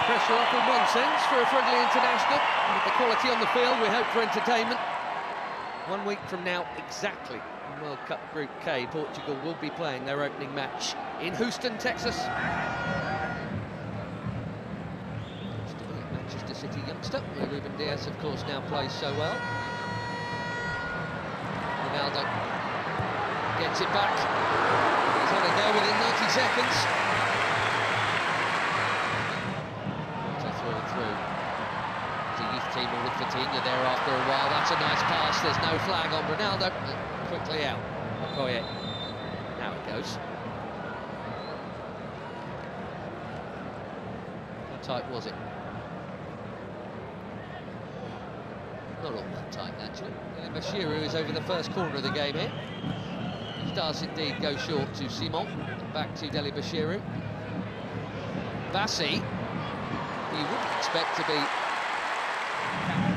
Pressure off in one sense for a friendly international. With the quality on the field, we hope for entertainment. 1 week from now, exactly, in World Cup Group K, Portugal will be playing their opening match in Houston, Texas. Manchester City youngster, where Ruben Dias, of course, now plays so well. Ronaldo gets it back. He's had a go within 90 seconds. Through. The youth team will look for Coutinho there after a while. That's a nice pass. There's no flag on Ronaldo. Quickly out. Okoye. Now it goes. How tight was it? Not all that tight, actually. Bashiru is over the first corner of the game here. He does indeed go short to Simon. Back to Deli Bashiru. Bassi. You wouldn't expect to be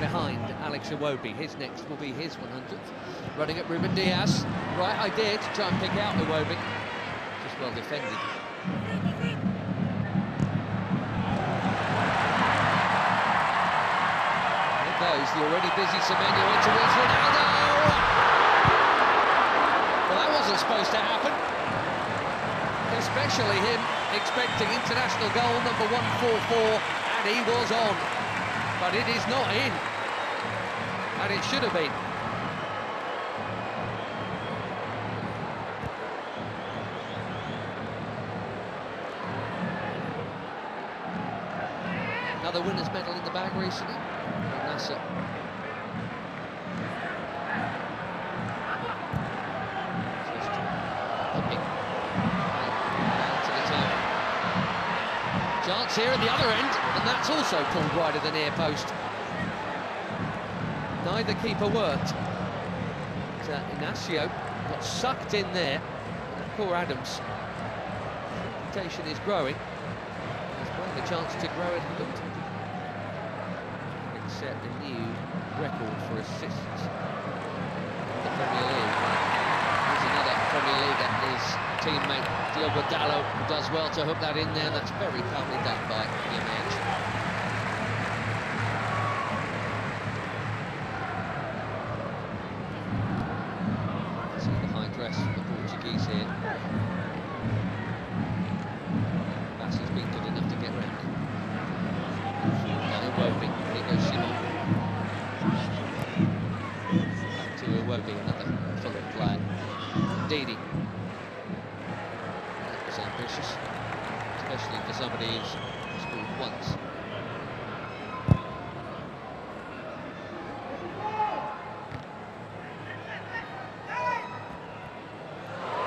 behind Alex Iwobi. His next will be his 100th. Running at Ruben Dias. Right idea to try and pick out Iwobi. Just well defended. There goes the already busy Semenyo in towards Ronaldo. Well, that wasn't supposed to happen. Especially him expecting international goal number 144. He was on, but it is not in, and it should have been. Another winner's medal in the bag recently. Nasser. Chance here at the other end, and that's also pulled wide of the near post. Neither keeper worked. Inacio got sucked in there. Poor Adams. Reputation is growing. He's playing a chance to grow it. It set a new record for assists in the Premier League. Here's another Premier League that his teammate Diogo Dalot does well to hook that in there. That's very calmly done by Image. See the high dress from the Portuguese here. Bassi's been good enough to get round. Now Iwobi, here goes Simon. Back to Iwobi, another Fulham player. Didi. Ambitious, especially for somebody who's scored once.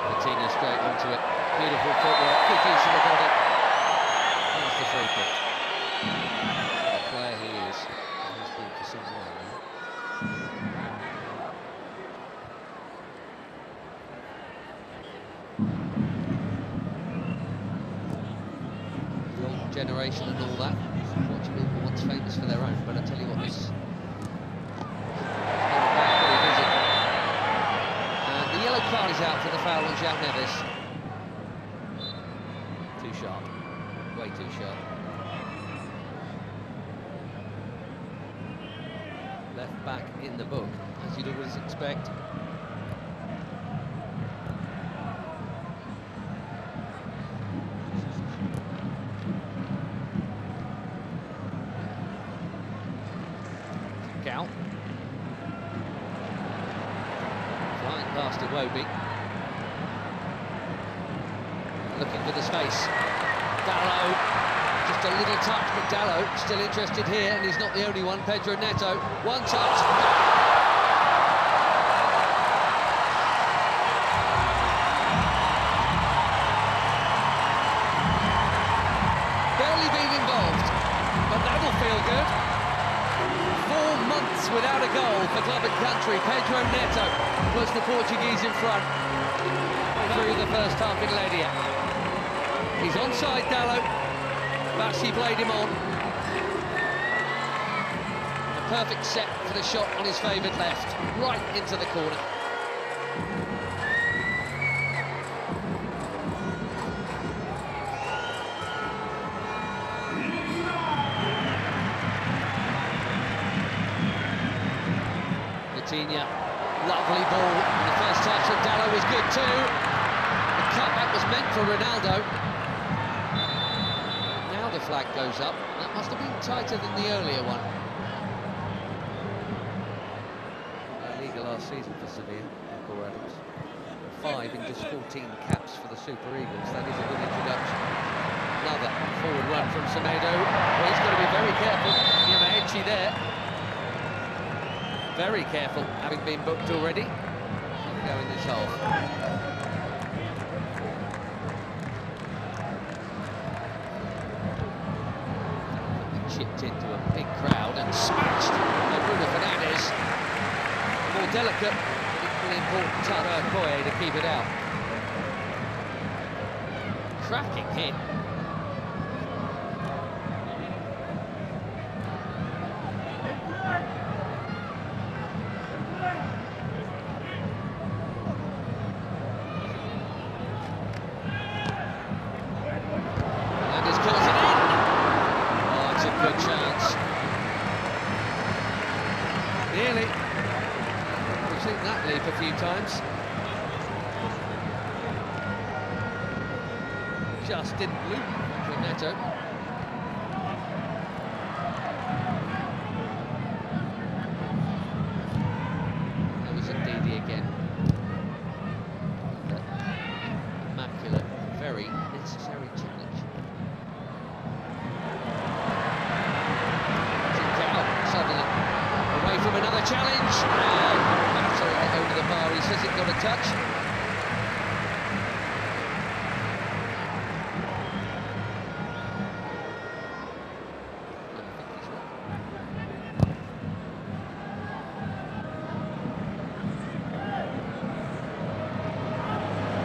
Coutinho straight onto it. Beautiful footwork, good use of the body. That's the free kick. The player he is. He's been for some while now. Generation and all that. Portugal were once famous for their own, but I tell you what, this and the yellow card is out for the foul on João Neves. Too sharp, way too sharp. Left back in the book, as you'd always expect. Out. Flying past Iwobi. Looking for the space. Dalot. Just a little touch, but Dalot still interested here, and he's not the only one. Pedro Neto. One touch. Barely been involved, but that'll feel good. 4 months without a goal for club and country. Pedro Neto was the Portuguese in front through the first half in Ledia. He's onside, Dalot. Bassi played him on. A perfect set for the shot on his favoured left, right into the corner. Vitinha, lovely ball. The first touch from Dallo was good too. The cutback was meant for Ronaldo. Now the flag goes up. That must have been tighter than the earlier one. La Liga last season for Sevilla, Michael Adams. 5 in just 14 caps for the Super Eagles. That is a good introduction. Another forward run from Semedo. Well, he's got to be very careful. Yamaechi there. Very careful, having been booked already. Go in this half. Chipped into a big crowd and smashed by Bruno Fernandes. More delicate, but equally important touch Koye to keep it out. Cracking hit. Good chance. Nearly. We've seen that leap a few times. Just didn't loop for Neto. There was Ndidi again. Immaculate, very necessary challenge. Away from another challenge, and absolutely over the bar. He says it got a touch.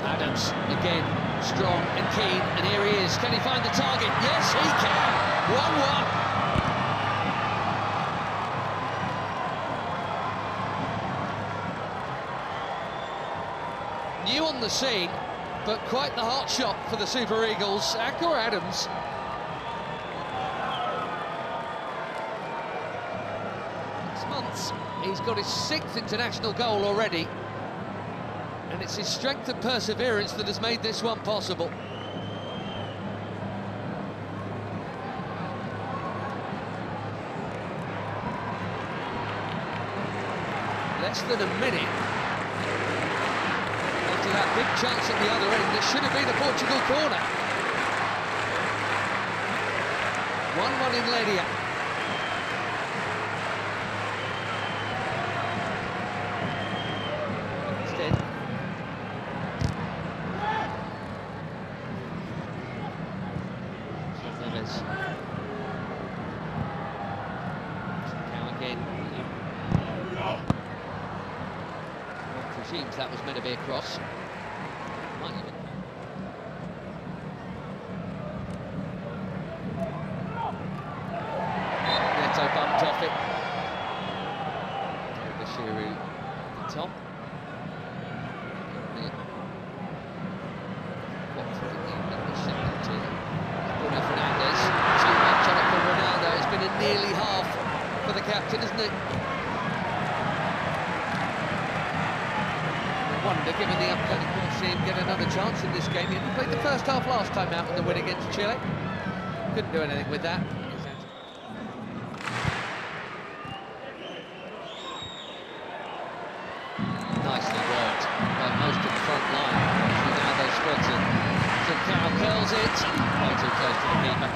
Adams again, strong and keen, and here he is. Can he find the target? Yes, he can. 1-1. New on the scene, but quite the hot shot for the Super Eagles. Akor Adams. Six months, he's got his 6th international goal already, and it's his strength and perseverance that has made this one possible. Less than a minute to that big chance at the other end. This should have been a Portugal corner. 1-1 in Ledia. Instead, Neves. Now again. Presumes that was meant to be a cross. Might even. Neto bumped off it. Bashiru at the top. Bruno Fernandes. Too much on it for Ronaldo. It's been a nearly half for the captain, isn't it? Wonder, given the upcoming, we'll see him get another chance in this game. He played the first half last time out in the win against Chile. Couldn't do anything with that. Nicely worked by most of the front line. Ronaldo spreads it. Trincao curls it. Way too close to the keeper.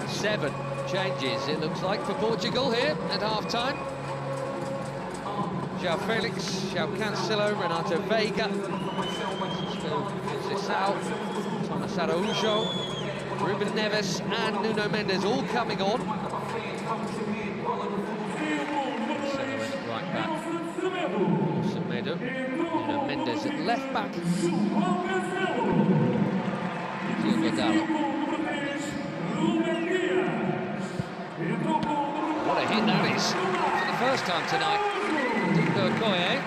Seven changes, it looks like, for Portugal here at half-time. João Felix, João Cancelo, Renato Veiga, Sissao, Thomas Araújo, Ruben Neves and Nuno Mendes all coming on. Right back, Semedo, Nuno Mendes at left back, Dallo. What a hit that is for the first time tonight. Koye is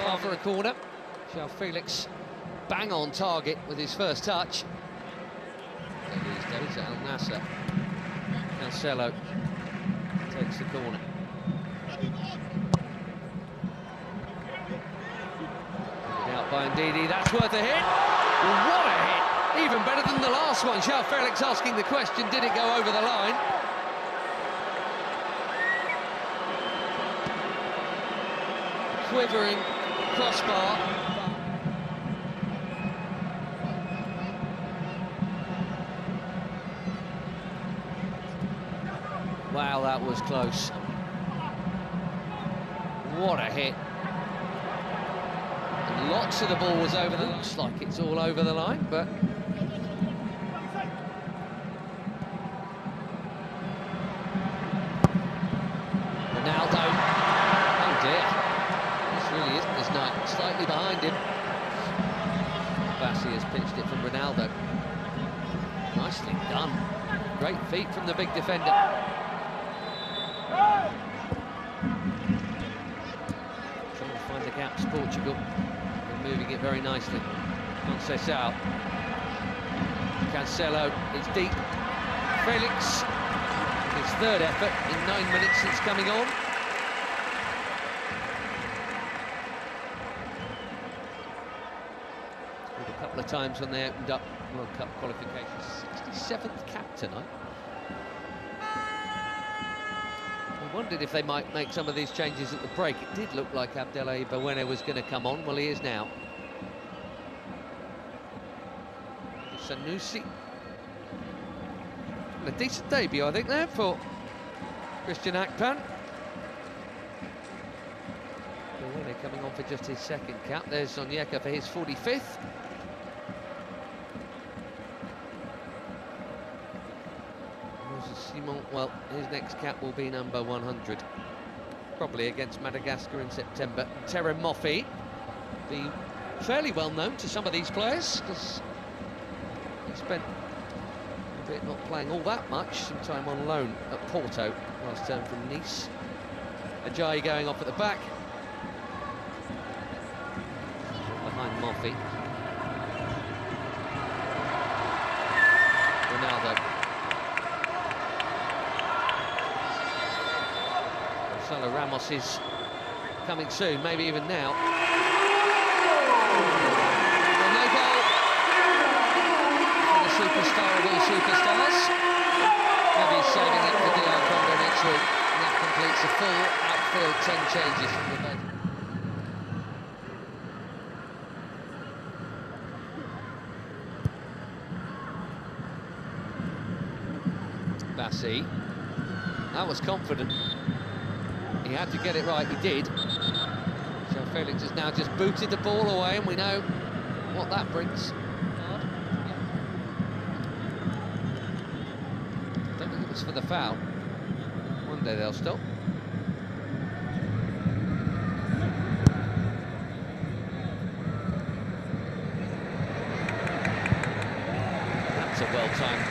far for a corner. João Felix bang on target with his first touch. These days at Al Nassr. Cancelo takes the corner. Out by Ndidi, that's worth a hit. What a hit! Even better than the last one. João Felix asking the question, did it go over the line? Quivering crossbar. Wow, that was close. What a hit. And lots of the ball was over the line. Looks like it's all over the line, but... Ronaldo. Oh dear. This really isn't his night. Slightly behind him. Bassi has pitched it from Ronaldo. Nicely done. Great feet from the big defender. Trying to find the gaps, Portugal. They're moving it very nicely. Conceição. Cancelo, it's deep. Felix, his third effort in 9 minutes since coming on. Scored a couple of times when they opened up World Cup qualifications. 67th cap tonight. I wondered if they might make some of these changes at the break. It did look like Abdelai Bawene was going to come on. Well, he is now. Sanusi. A decent debut, I think, there for Christian Akpan. Bawene coming on for just his second cap. There's Onyeka for his 45th. Simon, well, his next cap will be number 100, probably against Madagascar in September. Terem Moffi, be fairly well known to some of these players because he spent a bit not playing all that much, some time on loan at Porto last term from Nice. Ajayi going off at the back, behind Moffi. Ronaldo. Gonzalo Ramos is coming soon, maybe even now. Well, no goal for the superstar of all superstars. Maybe he's saving it for DR Congo next week. And that completes a full outfield 10 changes from the bench. Bassi. That was confident. He had to get it right, he did. So Felix has now just booted the ball away, and we know what that brings. Don't think it was for the foul. One day they'll stop. That's a well-timed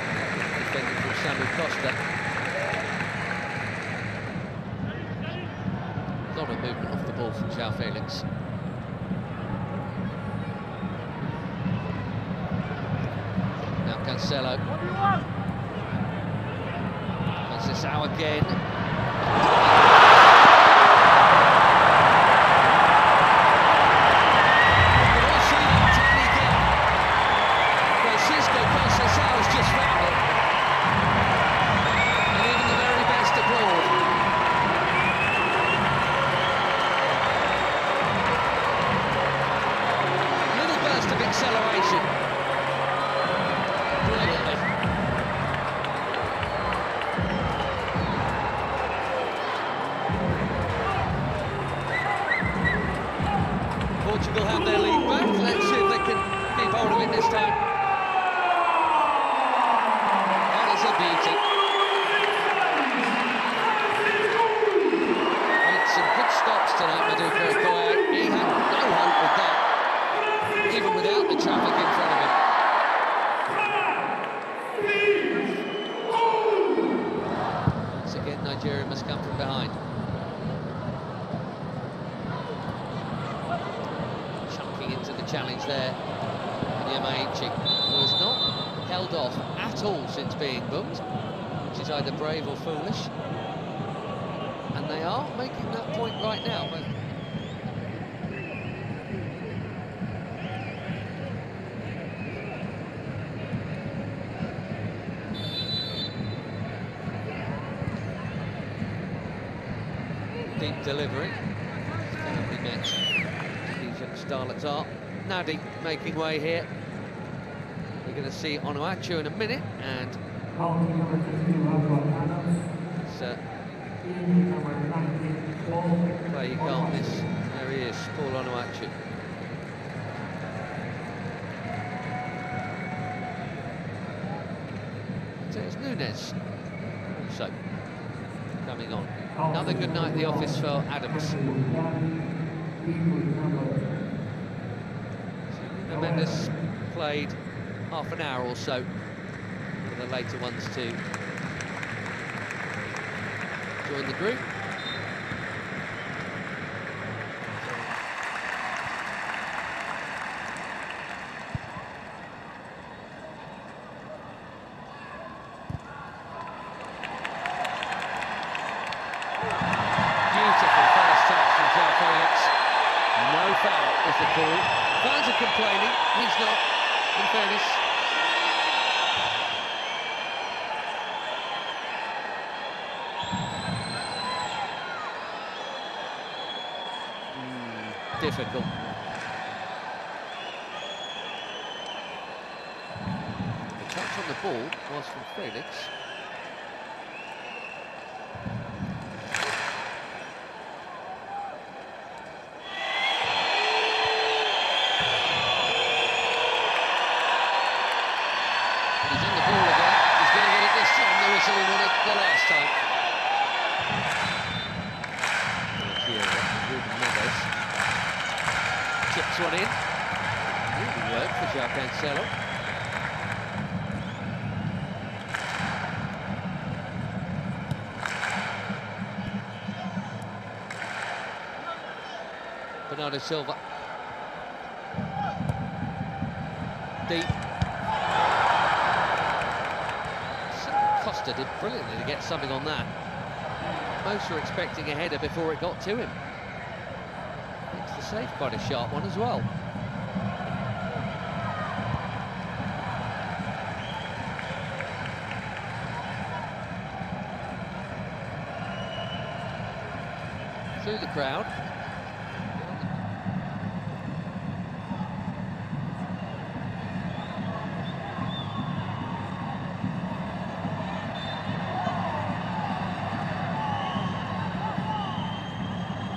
defending from Samuel Costa. A lot of movement off the ball from João Felix. Now Cancelo. Conceição again. But also that tiny gap where Cisco Conceição has just found it. And even the very best abroad. Acceleration. Brilliantly. Portugal have their lead back. Let's see if they can keep hold of it this time. That is a beauty. Made some good stops tonight, Maduka Okoye. He had no hope with that, even without the traffic in front of him. Once again, Nigeria must come from behind. Chunking into the challenge there, Nyamaichi, who has not held off at all since being booked. which is either brave or foolish. And they are making that point right now. But deep delivery. Cannot be met. These young starlets are. Nadi making way here. We're going to see Onuachu in a minute, and it's play you can't miss. There he is, Paul Onuachu. So it's Nunes also coming on. Another good night at the office for Adams. So Mendes played half an hour or so for the later ones to join the group. Beautiful first touch from João Felix. No foul is the call. Fans are complaining, he's not, in fairness. Difficult. The touch on the ball was from Felix. He's on the ball again. He's going to get it this time. The whistle he won it the last time. Chips one in. Really worked for João Cancelo. Bernardo Silva. Deep. Costa did brilliantly to get something on that. Most were expecting a header before it got to him. Makes the save quite a sharp one as well. Through the crowd.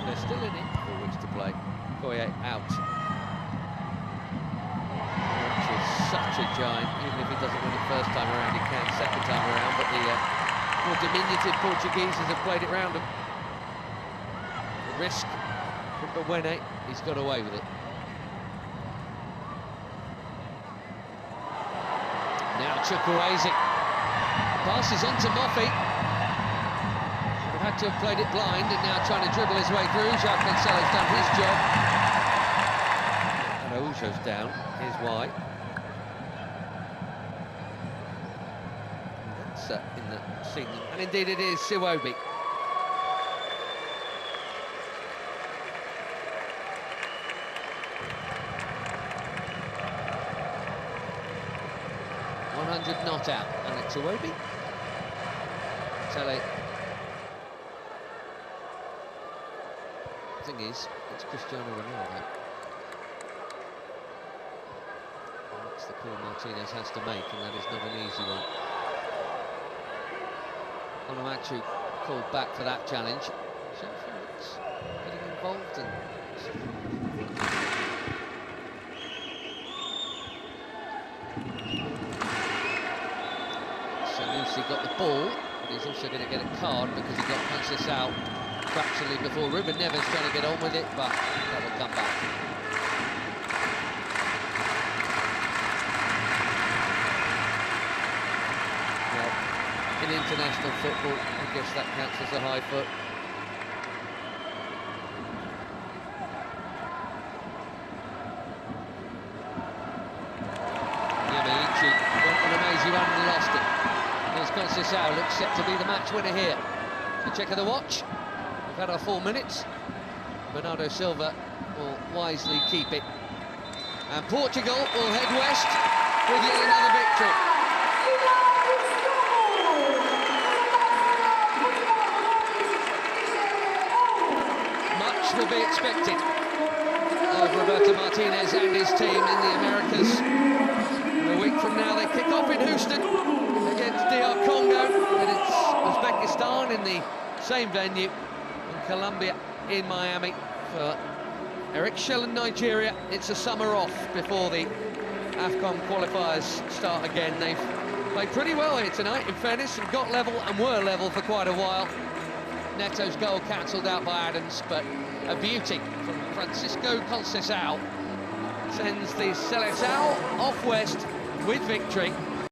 They're still in it, 4 weeks to play. Koye out. Which is such a giant. Even if he doesn't win it first time around, he can second time around. But the more diminutive Portugueses have played it round him. The risk from Bewene, he's got away with it. Now Chukwueze. Pass is on to Moffi. Had to have played it blind and now trying to dribble his way through. João Cancelo's done his job. Araujo's down. Here's why. That's in the scene. And indeed it is Siwobi. .100 not out. And it's Siwobi. Tele. The thing is, it's Cristiano Ronaldo. That's the call Martinez has to make, and that is not an easy one. Onuachu called back for that challenge. João Felix getting involved and Sanusi got the ball, but he's also going to get a card because he got Francis out fractionally before. Ruben Neves trying to get on with it, but that will come back. Well, in international football, I guess that counts as a high foot. Yamaichi went on an amazing run and lost it. as Conceição looks set to be the match winner here. The check of the watch. We've had our 4 minutes. Bernardo Silva will wisely keep it. And Portugal will head west with yet another victory. Much will be expected of Roberto Martinez and his team in the Americas. A week from now they kick off in Houston against DR Congo, and it's Uzbekistan in the same venue, and Colombia in Miami for Eric Shell and Nigeria. It's a summer off before the AFCON qualifiers start again. They've played pretty well here tonight, in fairness, and got level and were level for quite a while. Neto's goal cancelled out by Adams, but a beauty from Francisco Conceição sends the Seleção off west with victory.